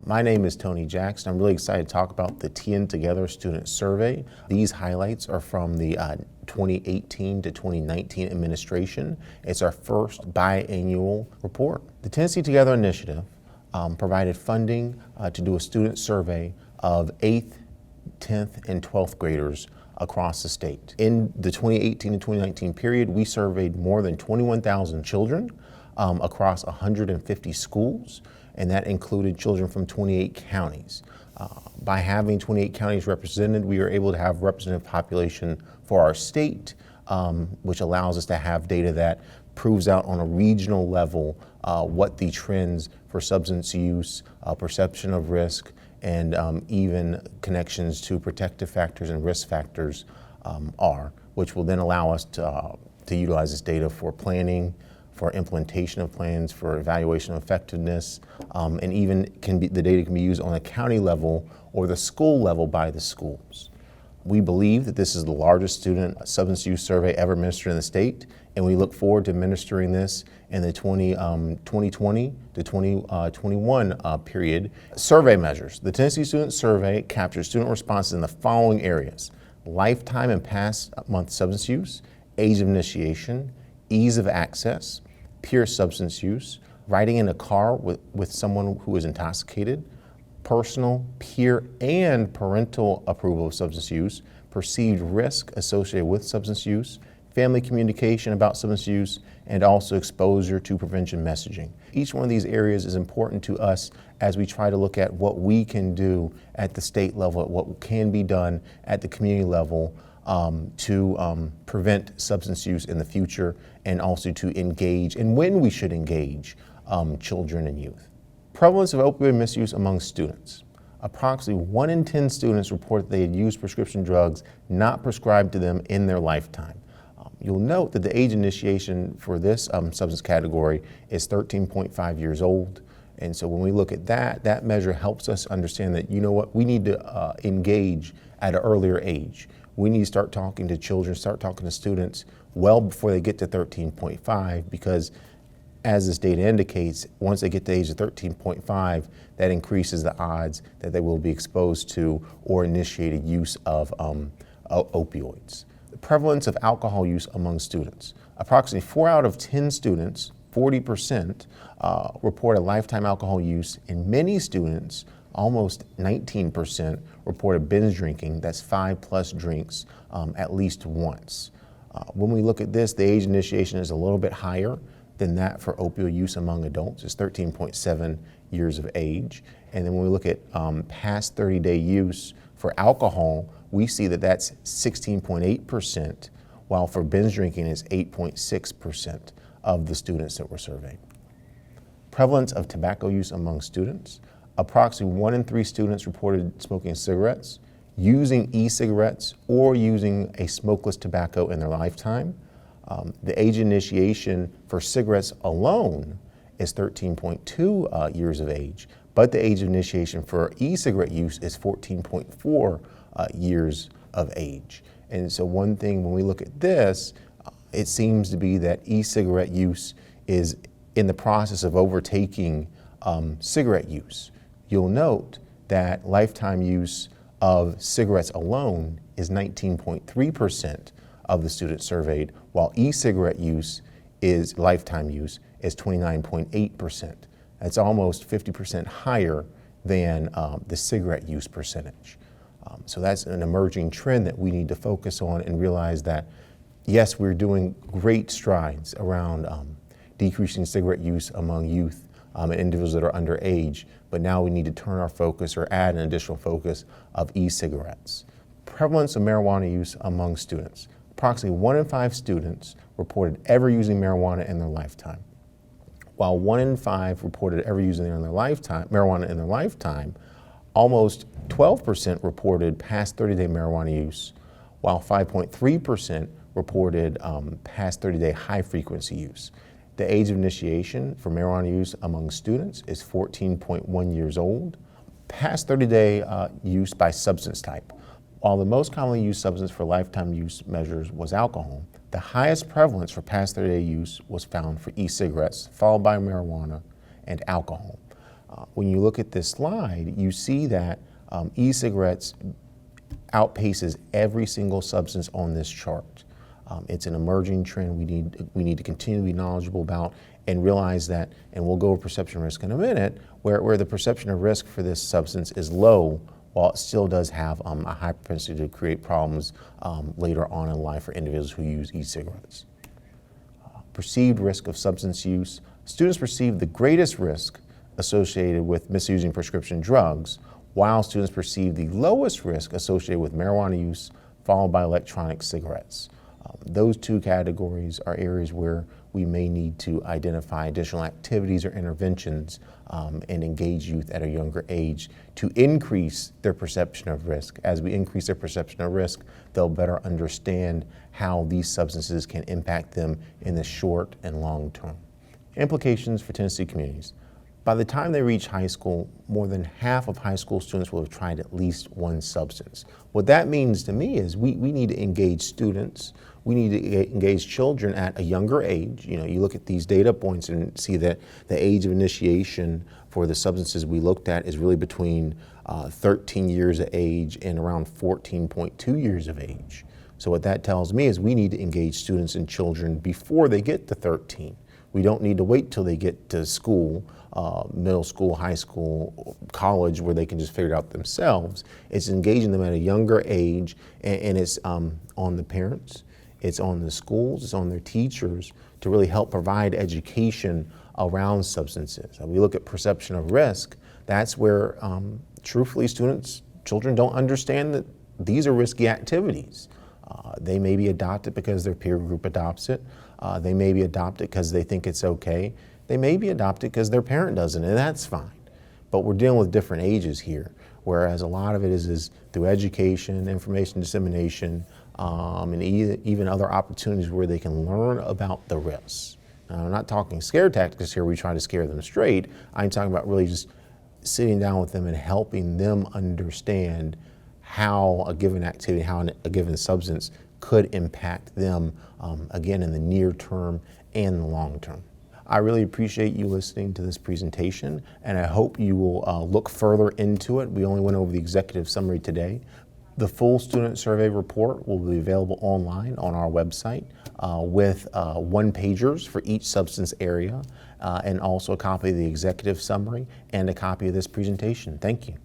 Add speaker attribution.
Speaker 1: My name is Tony Jackson. I'm really excited to talk about the TN Together Student Survey. These highlights are from the 2018 to 2019 administration. It's our first biannual report. The Tennessee Together initiative provided funding to do a student survey of 8th, 10th, and 12th graders across the state. In the 2018 to 2019 period, we surveyed more than 21,000 children across 150 schools, and that included children from 28 counties. By having 28 counties represented, we are able to have representative population for our state, which allows us to have data that proves out on a regional level what the trends for substance use, perception of risk, and even connections to protective factors and risk factors are, which will then allow us to utilize this data for planning, for implementation of plans, for evaluation of effectiveness, and even the data can be used on a county level or the school level by the schools. We believe that this is the largest student substance use survey ever administered in the state, and we look forward to administering this in the 2020 to 2021 period. Survey measures. The Tennessee Student Survey captures student responses in the following areas: lifetime and past month substance use, age of initiation, ease of access, pure substance use, riding in a car with someone who is intoxicated, personal, peer, and parental approval of substance use, perceived risk associated with substance use, family communication about substance use, and also exposure to prevention messaging. Each one of these areas is important to us as we try to look at what we can do at the state level, what can be done at the community level to prevent substance use in the future, and also to engage, and when we should engage, children and youth. Prevalence of opioid misuse among students. Approximately 1 in 10 students report they had used prescription drugs not prescribed to them in their lifetime. You'll note that the age initiation for this substance category is 13.5 years old. And so when we look at that measure helps us understand that, you know what, we need to engage at an earlier age. We need to start talking to children, start talking to students well before they get to 13.5, because as this data indicates, once they get to the age of 13.5, that increases the odds that they will be exposed to or initiated use of opioids. The prevalence of alcohol use among students. Approximately 4 out of 10 students, 40%, report a lifetime alcohol use, and many students, almost 19%, reported binge drinking, that's 5+ drinks at least once. When we look at this, the age initiation is a little bit higher than that for opioid use among adults. It's 13.7 years of age. And then when we look at past 30-day use for alcohol, we see that that's 16.8%, while for binge drinking is 8.6% of the students that were surveyed. Prevalence of tobacco use among students. Approximately 1 in 3 students reported smoking cigarettes, using e-cigarettes, or using a smokeless tobacco in their lifetime. The age initiation for cigarettes alone is 13.2 years of age, but the age of initiation for e-cigarette use is 14.4 years of age. And so one thing when we look at this, it seems to be that e-cigarette use is in the process of overtaking cigarette use. You'll note that lifetime use of cigarettes alone is 19.3% of the students surveyed, while e-cigarette use lifetime use is 29.8%. That's almost 50% higher than the cigarette use percentage. So that's an emerging trend that we need to focus on and realize that, yes, we're doing great strides around decreasing cigarette use among youth and individuals that are underage, but now we need to turn our focus or add an additional focus of e-cigarettes. Prevalence of marijuana use among students. Approximately 1 in 5 students reported ever using marijuana in their lifetime. While 1 in 5 reported ever using marijuana in their lifetime, almost 12% reported past 30-day marijuana use, while 5.3% reported past 30-day high-frequency use. The age of initiation for marijuana use among students is 14.1 years old. Past 30-day use by substance type. While the most commonly used substance for lifetime use measures was alcohol, the highest prevalence for past 30-day use was found for e-cigarettes, followed by marijuana and alcohol. When you look at this slide, you see that e-cigarettes outpaces every single substance on this chart. It's an emerging trend we need to continue to be knowledgeable about and realize that, and we'll go over perception risk in a minute, where the perception of risk for this substance is low, while it still does have a high propensity to create problems later on in life for individuals who use e-cigarettes. Perceived risk of substance use. Students perceive the greatest risk associated with misusing prescription drugs, while students perceive the lowest risk associated with marijuana use, followed by electronic cigarettes. Those two categories are areas where we may need to identify additional activities or interventions and engage youth at a younger age to increase their perception of risk. As we increase their perception of risk, they'll better understand how these substances can impact them in the short and long term. Implications for Tennessee communities. By the time they reach high school, more than half of high school students will have tried at least one substance. What that means to me is we need to engage students. We need to engage children at a younger age. You know, you look at these data points and see that the age of initiation for the substances we looked at is really between 13 years of age and around 14.2 years of age. So what that tells me is we need to engage students and children before they get to 13. We don't need to wait till they get to school, middle school, high school, college, where they can just figure it out themselves. It's engaging them at a younger age, and it's on the parents, it's on the schools, it's on their teachers to really help provide education around substances. And we look at perception of risk. That's where, truthfully, children don't understand that these are risky activities. They may be adopted because their peer group adopts it. They may be adopted because they think it's okay. They may be adopted because their parent doesn't, and that's fine. But we're dealing with different ages here, whereas a lot of it is through education, information dissemination, and even other opportunities where they can learn about the risks. Now, I'm not talking scare tactics here, we try to scare them straight. I'm talking about really just sitting down with them and helping them understand how a given activity, how a given substance could impact them, again, in the near term and the long term. I really appreciate you listening to this presentation, and I hope you will look further into it. We only went over the executive summary today. The full student survey report will be available online on our website with one-pagers for each substance area, and also a copy of the executive summary and a copy of this presentation. Thank you.